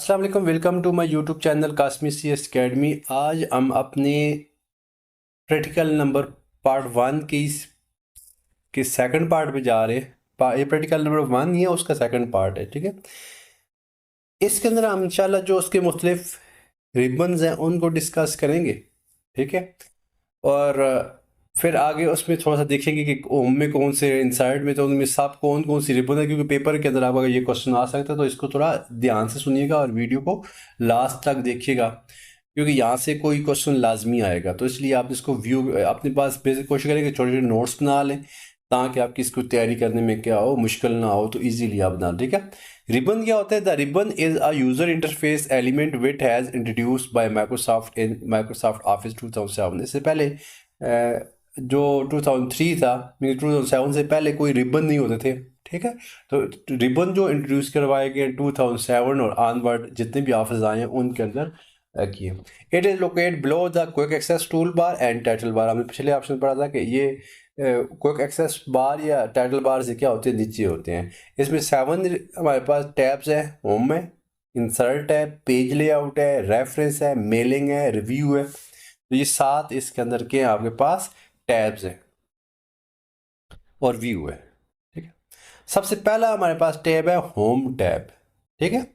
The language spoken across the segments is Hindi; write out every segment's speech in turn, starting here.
अस्सलाम वालेकुम, welcome to my YouTube channel Qasmi CS Academy. आज हम अपने प्रैक्टिकल नंबर पार्ट 1 के सेकंड पार्ट पे जा रहे हैं। ये प्रैक्टिकल नंबर 1 ही है, उसका सेकंड पार्ट है। ठीक है, इसके अंदर हम इंशाल्लाह जो उसके मुख्तलिफ रिबन्स हैं उनको डिस्कस करेंगे। ठीक है, और फिर आगे उसमें थोड़ा सा देखेंगे कि उनमें कौन से इंसाइड में तो उनमें सब कौन कौन सी रिबन है, क्योंकि पेपर के अंदर आपका ये क्वेश्चन आ सकता है। तो इसको थोड़ा ध्यान से सुनिएगा और वीडियो को लास्ट तक देखिएगा, क्योंकि यहाँ से कोई क्वेश्चन लाजमी आएगा। तो इसलिए आप इसको व्यू अपने पास बेसिक कोशिश करें कि छोटे छोटे नोट्स बना लें, ताकि आपकी इसको तैयारी करने में क्या हो, मुश्किल ना हो, तो इजीली आप बना। ठीक है, रिबन क्या होता है? The ribbon is a user interface element which has introduced by Microsoft in Microsoft office 2007। इससे पहले जो 2003 था, 2007 से पहले कोई रिबन नहीं होते थे। ठीक है, तो रिबन जो इंट्रोड्यूस करवाए गए 2007 और ऑनवर्ड जितने भी ऑफिस आए हैं उनके अंदर किए। It is located below the quick access tool bar and title bar. हमने पिछले ऑप्शन पढ़ा था कि ये क्विक एक्सेस बार या टाइटल बार से क्या होते हैं, नीचे होते हैं। इसमें 7 हमारे पास टैब्स है। होम है, इंसर्ट है, पेज लेआउट है, रेफरेंस है, मेलिंग है, रिव्यू है। तो ये 7 इसके अंदर के आपके पास टैब्स हैं और व्यू है। ठीक है, सबसे पहला हमारे पास टैब है होम टैब। ठीक है,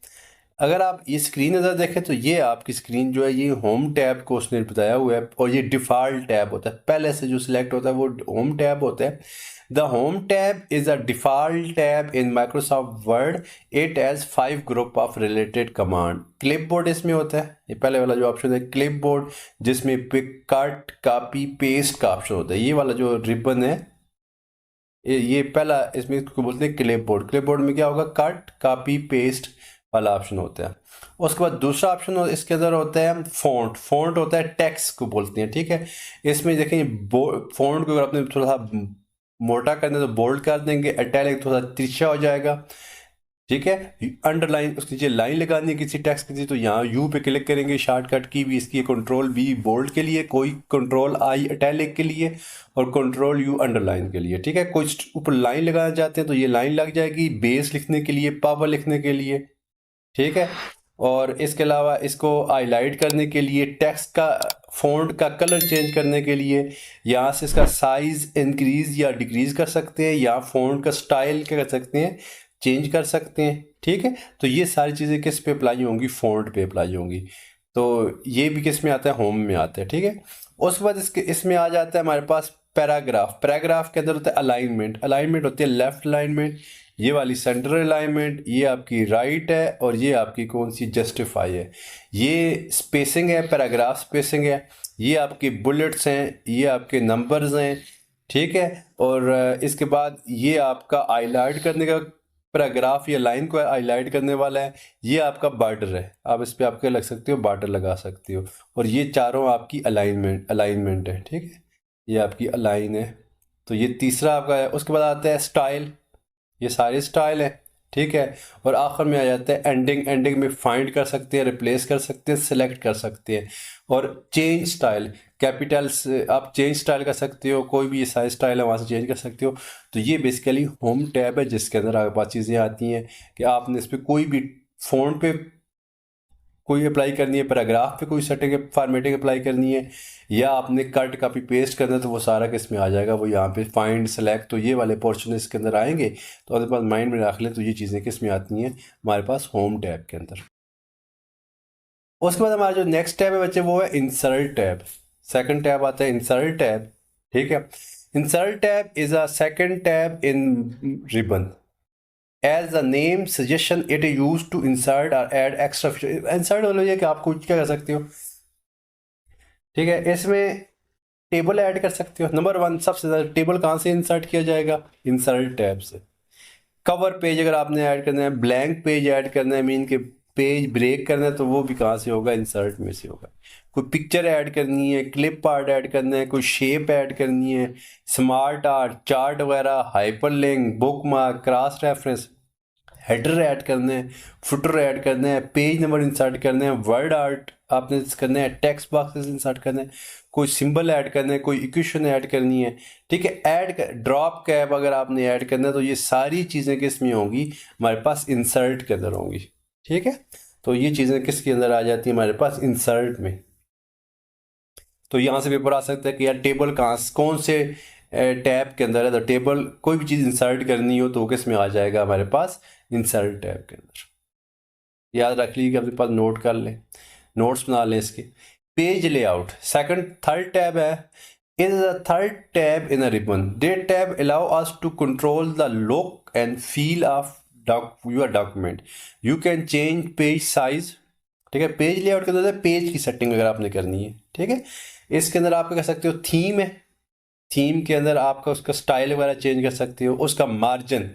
अगर आप ये स्क्रीन नज़र देखें तो ये आपकी स्क्रीन जो है ये होम टैब को उसने बताया हुआ है, और ये डिफ़ॉल्ट टैब होता है। पहले से जो सिलेक्ट होता है वो होम टैब होता है। The home tab is a default tab in Microsoft word. It has 5 group of related command. Clipboard इसमें होता है, ये पहले वाला जो ऑप्शन है क्लिपबोर्ड, जिसमें पिक कट कॉपी पेस्ट का ऑप्शन होता है। ये वाला जो रिबन है ये पहला, इसमें इसको बोलते हैं क्लिपबोर्ड। क्लिपबोर्ड में क्या होगा, कट कॉपी पेस्ट वाला ऑप्शन होता है। उसके बाद दूसरा ऑप्शन इसके अंदर होता है फ़ॉन्ट। फ़ॉन्ट होता है टेक्स्ट को बोलते हैं। ठीक है, इसमें देखें फ़ॉन्ट को अगर आपने थोड़ा सा मोटा करना है तो बोल्ड कर देंगे, इटैलिक थोड़ा सा तिरछा हो जाएगा। ठीक है, अंडरलाइन उसके नीचे लाइन लगानी है किसी टेक्स्ट की, तो यहाँ यू पे क्लिक करेंगे। शॉर्टकट की भी इसकी कंट्रोल V बोल्ड के लिए, कोई कंट्रोल I इटैलिक के लिए, और कंट्रोल U अंडरलाइन के लिए। ठीक है, कोई ऊपर लाइन लगाना चाहते हैं तो ये लाइन लग जाएगी, बेस लिखने के लिए, पावर लिखने के लिए। ठीक है, और इसके अलावा इसको हाईलाइट करने के लिए, टेक्स्ट का फ़ॉन्ट का कलर चेंज करने के लिए, यहाँ से इसका साइज़ इंक्रीज़ या डिक्रीज़ कर सकते हैं, या फ़ॉन्ट का स्टाइल क्या कर सकते हैं, चेंज कर सकते हैं। ठीक है, तो ये सारी चीज़ें किस पे अप्लाई होंगी, फ़ॉन्ट पे अप्लाई होंगी। तो ये भी किस में आता है, होम में आता है। ठीक है, उसके बाद इसमें आ जाता है हमारे पास पैराग्राफ। पैराग्राफ के अंदर होता है अलाइनमेंट। अलाइनमेंट होती है लेफ्ट अलाइनमेंट, ये वाली सेंटर अलाइनमेंट, ये आपकी राइट है, और ये आपकी कौन सी, जस्टिफाई है। ये स्पेसिंग है, पैराग्राफ स्पेसिंग है। ये आपके बुलेट्स हैं, ये आपके नंबर्स हैं। ठीक है, और इसके बाद ये आपका हाईलाइट करने का पैराग्राफ या लाइन को हाईलाइट करने वाला है। ये आपका बॉर्डर है, आप इस पर आपके लग सकते हो, बॉर्डर लगा सकते हो। और ये चारों आपकी अलाइनमेंट है। ठीक है, ये आपकी अलाइन है। तो ये तीसरा आपका है। उसके बाद आता है स्टाइल, ये सारे स्टाइल है। ठीक है, और आखिर में आ जाता है एंडिंग। एंडिंग में फाइंड कर सकते हैं, रिप्लेस कर सकते हैं, सेलेक्ट कर सकते हैं। और चेंज स्टाइल, कैपिटल से आप चेंज स्टाइल कर सकते हो, कोई भी ये साइज स्टाइल है वहाँ से चेंज कर सकते हो। तो ये बेसिकली होम टैब है, जिसके अंदर आपके पास चीज़ें आती हैं कि आपने इस पर कोई भी फ़ोन पे कोई अप्लाई करनी है, पैराग्राफ पे कोई सेटिंग फॉर्मेटिंग अप्लाई करनी है, या आपने कट कॉपी पेस्ट करना है, तो वो सारा किस में आ जाएगा, वो यहाँ पे फाइंड सेलेक्ट, तो ये वाले पोर्शन इसके अंदर आएंगे। तो अपने पास माइंड में रख लें, तो ये चीज़ें किस में आती हैं हमारे पास, होम टैब के अंदर। उसके बाद हमारा जो नेक्स्ट टैब है बच्चे, वो है इंसर्ट टैब। सेकंड टैब आता है इंसर्ट टैब। ठीक है, insert tab is a second tab in ribbon. As the name suggestion it is use to insert और एड एक्स्ट्रा फीचर। इंसर्ट वाला ये कि आप कुछ क्या कर सकते हो। ठीक है, इसमें टेबल ऐड कर सकते हो। नंबर 1, सबसे ज़्यादा टेबल कहाँ से इंसर्ट किया जाएगा, इंसर्ट टैब से। कवर पेज अगर आपने ऐड करना है, ब्लैंक पेज ऐड करना है, मीन के पेज ब्रेक करना है, तो वो भी कहाँ से होगा, इंसर्ट में से होगा। कोई पिक्चर ऐड करनी है, क्लिप आर्ट ऐड करना है, कोई शेप ऐड करनी है, स्मार्ट आर्ट, चार्ट वगैरह, hyperlink, book mark, cross reference, header add करना है, फुटर ऐड करना है, पेज नंबर इंसर्ट करना है, वर्ड आर्ट आपने करना है, टेक्स्ट बॉक्सेस इंसर्ट करना है, कोई सिंबल ऐड करना है, कोई इक्वेशन ऐड करनी है। ठीक है, ड्रॉप कैप अगर आपने ऐड करना है, तो ये सारी चीज़ें किस में होंगी, हमारे पास इंसर्ट के अंदर होंगी। ठीक है, तो ये चीज़ें किसके अंदर आ जाती हैं हमारे पास, इंसर्ट में। तो यहाँ से पेपर आ सकता है कि यार टेबल कहाँ, कौन से टैब के अंदर है। तो टेबल कोई भी चीज़ इंसर्ट करनी हो तो वो किस में आ जाएगा हमारे पास, इंसर्ट टैब के अंदर। याद रख लीजिए, अपने पास नोट कर लें, नोट्स बना लें इसके। Page layout second third tab है, is the third tab in a ribbon. This tab allow us to control the look and feel of your document. You can change page size. ठीक है, पेज लेआउट के अंदर पेज की सेटिंग अगर आपने करनी है, ठीक है। इसके अंदर आप क्या कर सकते हो, थीम है, थीम के अंदर आपका उसका स्टाइल वगैरह चेंज कर सकते हो। उसका मार्जिन,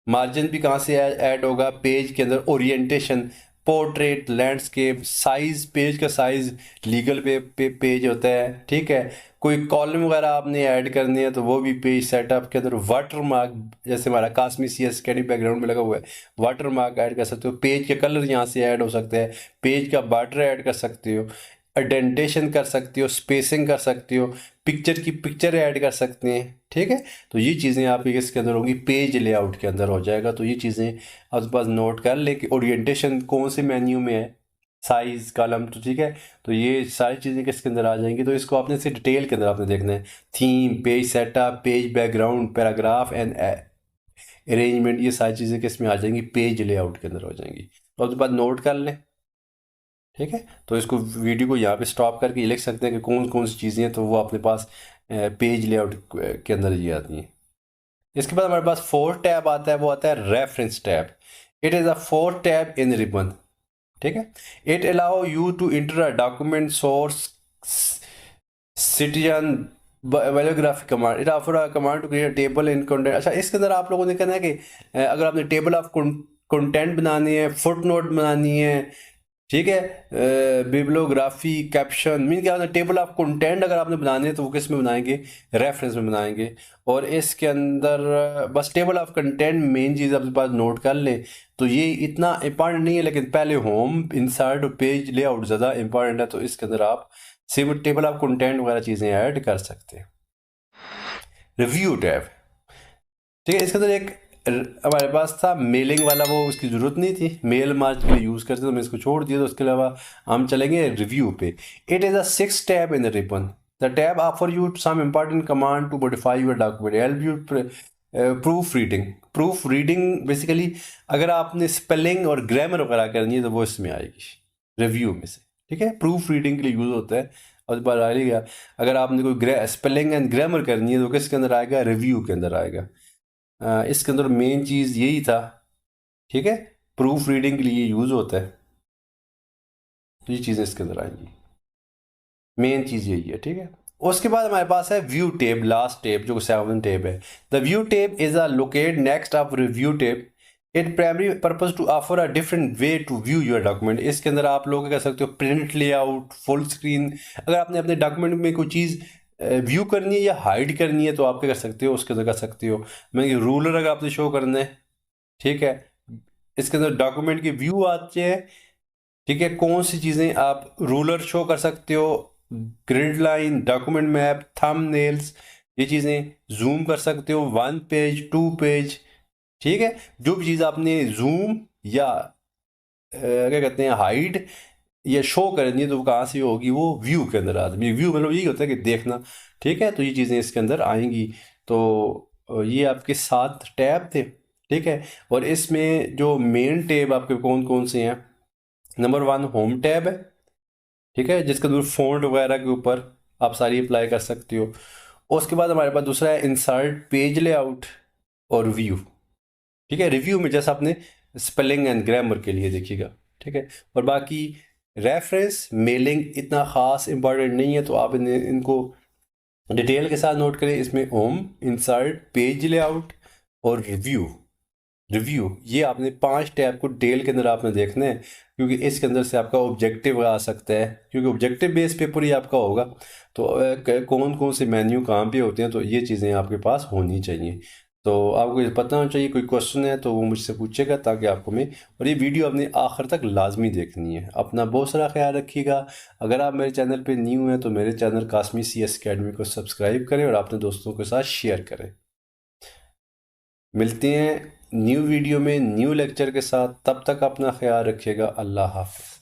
मार्जिन भी कहाँ से ऐड होगा, पेज के अंदर। Orientation, portrait, landscape, size, page का साइज लीगल पेज होता है, ठीक है। कोई कॉलम वगैरह आपने ऐड करने हैं तो वो भी पेज सेटअप के अंदर। वाटर मार्क, जैसे हमारा कास्मी CS कैडी बैकग्राउंड में लगा हुआ है, वाटर मार्क ऐड कर सकते हो। पेज के कलर यहाँ से ऐड हो सकते हैं, पेज का बॉर्डर ऐड कर सकते हो, अडेंटेशन कर सकते हो, स्पेसिंग कर सकते हो, पिक्चर की पिक्चर ऐड कर सकते हैं, ठीक है। तो ये चीज़ें आपकी किसके अंदर होंगी, पेज लेआउट के अंदर हो जाएगा। तो ये चीज़ें आपके पास नोट कर ले कि ओरिएंटेशन कौन से मेन्यू में है, साइज, कॉलम, तो ठीक है। तो ये सारी चीज़ें किसके अंदर आ जाएंगी, तो इसको आपने से डिटेल के अंदर आपने देखना है। Theme, page setup, page background, paragraph and arrangement, ये सारी चीज़ें किस में आ जाएंगी, पेज लेआउट के अंदर हो जाएंगी। तो उसके बाद नोट कर लें, ठीक है। तो इसको वीडियो को यहाँ पे स्टॉप करके ये लिख सकते हैं कि कौन कौन सी चीज़ें हैं, तो वो अपने पास पेज लेआउट के अंदर ये आती हैं। इसके बाद हमारे पास फोर्थ टैब आता है, वो आता है reference tab. It is a fourth tab in ribbon, ठीक है। It allow you to enter a document source citizen biography command. It offer a command to create table in content. अच्छा, इसके अंदर आप लोगों ने कहना है कि अगर आपने टेबल ऑफ कंटेंट बनानी है, फुट नोट बनानी है, ठीक है, बिब्लियोग्राफी, कैप्शन, मीन क्या होता है, टेबल ऑफ कंटेंट अगर आपने बनाने हैं तो वो किस में बनाएंगे, रेफरेंस में बनाएंगे। और इसके अंदर बस टेबल ऑफ कंटेंट मेन चीज़ अपने पास नोट कर लें। तो ये इतना इंपॉर्टेंट नहीं है, लेकिन पहले होम, इंसर्ट और पेज लेआउट ज़्यादा इंपॉर्टेंट है। तो इसके अंदर आप सिर्फ टेबल ऑफ कंटेंट वगैरह चीज़ें ऐड कर सकते हैं। रिव्यू टैब, ठीक है। इसके अंदर एक हमारे पास था मेलिंग वाला, वो उसकी ज़रूरत नहीं थी, मेल मार्च के लिए यूज़ करते तो मैं इसको छोड़ दिया। तो उसके अलावा हम चलेंगे रिव्यू पे। It is a six tab in the ribbon. The tab offer you some important command to modify your document, help you proof reading. Proof reading basically अगर आपने स्पेलिंग और ग्रामर वगैरह करनी है तो वो इसमें आएगी, रिव्यू में से, ठीक है। प्रूफ रीडिंग के लिए यूज़ होता है। और बार आ गया, अगर आपने कोई स्पेलिंग एंड ग्रामर करनी है तो किसके अंदर आएगा, रिव्यू के अंदर आएगा। इसके अंदर मेन चीज़ यही था, ठीक है, प्रूफ रीडिंग के लिए यूज़ होता है। तो ये चीज़ें इसके अंदर आएंगी, मेन चीज़ यही है, ठीक है। उसके बाद हमारे पास है व्यू टेब, लास्ट टेब जो 7 टेब है। The view tab is a locate next of review tab. It primary purpose to offer a different way to view your document. इसके अंदर आप लोग कर सकते हो प्रिंट लेआउट, फुल स्क्रीन। अगर आपने अपने डॉक्यूमेंट में कोई चीज़ व्यू करनी है या हाइड करनी है तो आप क्या कर सकते हो, उसके अंदर कर सकते हो। मैं रूलर अगर आपने शो करना है, ठीक है, इसके अंदर डॉक्यूमेंट के व्यू आते हैं, ठीक है। कौन सी चीज़ें आप रूलर शो कर सकते हो, grid line, document map, thumbnails, ये चीज़ें जूम कर सकते हो, 1 पेज, 2 पेज, ठीक है। जो भी चीज़ आपने जूम या क्या कहते हैं हाइड या शो करनी है तो वो कहाँ से होगी, वो व्यू के अंदर आती है। व्यू मतलब यही होता है कि देखना, ठीक है। तो ये चीज़ें इसके अंदर आएंगी। तो ये आपके 7 टैब थे, ठीक है। और इसमें जो मेन टैब आपके कौन कौन से हैं, नंबर 1 होम टैब है, ठीक है, जिसके अंदर फ़ॉन्ट वगैरह के ऊपर आप सारी अप्लाई कर सकते हो। उसके बाद हमारे पास दूसरा है इंसर्ट पेज लेआउट और व्यू, ठीक है। रिव्यू में जैसा आपने स्पेलिंग एंड ग्रामर के लिए देखिएगा, ठीक है। और बाकी रेफरेंस, मेलिंग इतना ख़ास इंपॉर्टेंट नहीं है, तो आप इनको डिटेल के साथ नोट करें। इसमें होम, इंसर्ट, पेज लेआउट और रिव्यू। रिव्यू ये आपने 5 टैब को डिटेल के अंदर आपने देखना है, क्योंकि इसके अंदर से आपका ऑब्जेक्टिव आ सकता है, क्योंकि ऑब्जेक्टिव बेस पेपर ही आपका होगा। तो कौन कौन से मेन्यू कहाँ पे होते हैं, तो ये चीज़ें आपके पास होनी चाहिए। तो आपको ये पता होना चाहिए। कोई क्वेश्चन है तो वो मुझसे पूछेगा, ताकि आपको मैं, और ये वीडियो अपने आखिर तक लाजमी देखनी है। अपना बहुत सारा ख्याल रखिएगा। अगर आप मेरे चैनल पे न्यू हैं तो मेरे चैनल कास्मी CS अकेडमी को सब्सक्राइब करें और अपने दोस्तों के साथ शेयर करें। मिलते हैं न्यू वीडियो में न्यू लेक्चर के साथ। तब तक अपना ख्याल रखिएगा। अल्लाह हाफ़िज़।